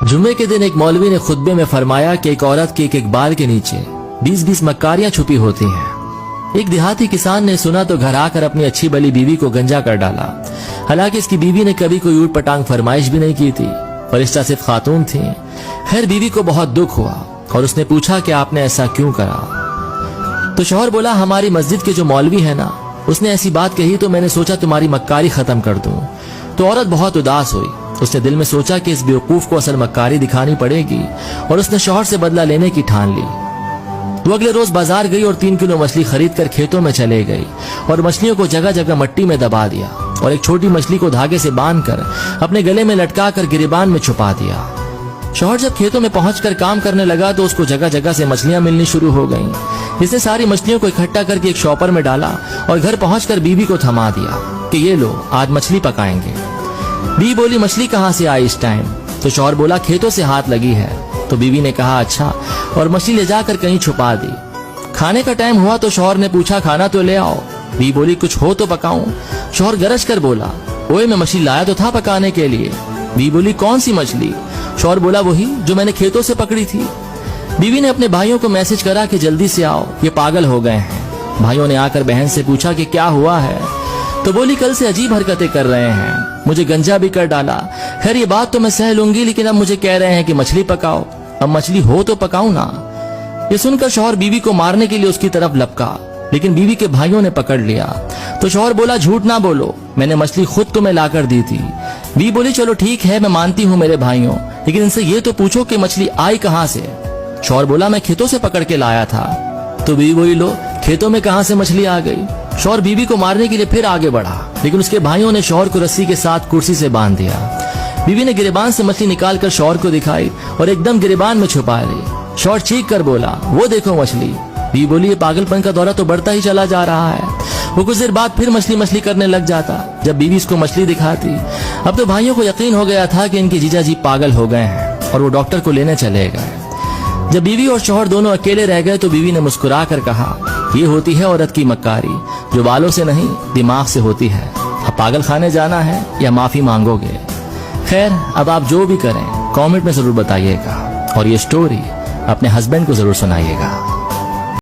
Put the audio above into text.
जुम्मे के दिन एक मौलवी ने खुतबे में फरमाया कि एक औरत के एक बाल के नीचे 20-20 मक्कारियां छुपी होती हैं। एक देहाती किसान ने सुना तो घर आकर अपनी अच्छी भली बीवी को गंजा कर डाला। हालांकि इसकी बीवी ने कभी कोई ऊट पटांग फरमाइश भी नहीं की थी। फरिश्ता सिर्फ खातून थी। खैर बीवी को बहुत दुख हुआ और उसने पूछा कि आपने ऐसा क्यों करा। तो शौहर बोला, हमारी मस्जिद के जो मौलवी है ना, उसने ऐसी बात कही तो मैंने सोचा तुम्हारी मक्कारी खत्म कर दूं। तो औरत बहुत उदास हुई। उसने दिल में सोचा कि इस बेवकूफ को असल मक्कारी दिखानी पड़ेगी और उसने शौहर से बदला लेने की ठान ली। वो अगले रोज बाजार गई और 3 किलो मछली खरीद कर खेतों में चले गई और मछलियों को जगह जगह मट्टी में दबा दिया और एक छोटी मछली को धागे से बांधकर अपने गले में लटका कर गिरेबान में छुपा दिया। शौहर जब खेतों में पहुंचकर काम करने लगा तो उसको जगह जगह से मछलियां मिलनी शुरू हो गईं। इसने सारी मछलियों को इकट्ठा करके एक शॉपर में डाला और घर पहुंचकर बीवी को थमा दिया कि ये लो, आज मछली पकाएंगे। बीवी बोली, मछली कहाँ से आई इस टाइम? तो शौहर बोला, खेतों से हाथ लगी है। तो बीवी ने कहा, अच्छा, और मछली ले जाकर कहीं छुपा दी। खाने का टाइम हुआ तो शौहर ने पूछा, खाना तो ले आओ। बीवी बोली, कुछ हो तो पकाऊं। शौहर गरज कर बोला, ओए मैं मछली लाया तो था पकाने के लिए। बीवी बोली, कौन सी मछली? शौहर बोला, वही जो मैंने खेतों से पकड़ी थी। बीवी ने अपने भाइयों को मैसेज करा कि जल्दी से आओ, ये पागल हो गए हैं। भाइयों ने आकर बहन से पूछा कि क्या हुआ है। तो बोली, कल से अजीब हरकतें कर रहे हैं, मुझे गंजा भी कर डाला। खैर ये बात तो मैं सह लूंगी, लेकिन अब मुझे कह रहे हैं कि मछली पकाओ। अब मछली हो तो पकाऊं ना। ये सुनकर शौहर बीवी को मारने के लिए उसकी तरफ लपका, लेकिन बीवी के भाइयों ने पकड़ लिया। तो शौहर बोला, झूठ ना बोलो, मैंने मछली खुद तुम्हें लाकर दी थी। बीवी बोली, चलो ठीक है, मैं मानती हूँ मेरे भाइयों, लेकिन इनसे ये तो पूछो कि मछली आई कहाँ से। शौहर बोला, मैं खेतों से पकड़ के लाया था। तो बीवी बोली, लो, खेतों में कहाँ से मछली आ गई? शौहर बीवी को मारने के लिए फिर आगे बढ़ा, लेकिन उसके भाइयों ने शौहर को रस्सी के साथ कुर्सी से बांध दिया। बीवी ने गिरेबान से मछली निकालकर शौहर को दिखाई और एकदम गिरेबान में छुपा ली। शौहर चीख कर बोला, वो देखो मछली। बीवी बोली, ये पागलपन का दौरा तो बढ़ता ही चला जा रहा है। वो कुछ देर बाद फिर मछली मछली करने लग जाता जब बीवी इसको मछली दिखाती। अब तो भाइयों को यकीन हो गया था कि इनके जीजा जी पागल हो गए हैं और वो डॉक्टर को लेने चले गए। जब बीवी और शौहर दोनों अकेले रह गए तो बीवी ने मुस्कुरा कर कहा, ये होती है औरत की मक्कारी, जो बालों से नहीं दिमाग से होती है। अब पागल खाने जाना है या माफी मांगोगे? खैर, अब आप जो भी करें कमेंट में जरूर बताइएगा और ये स्टोरी अपने हस्बैंड को जरूर सुनाइएगा।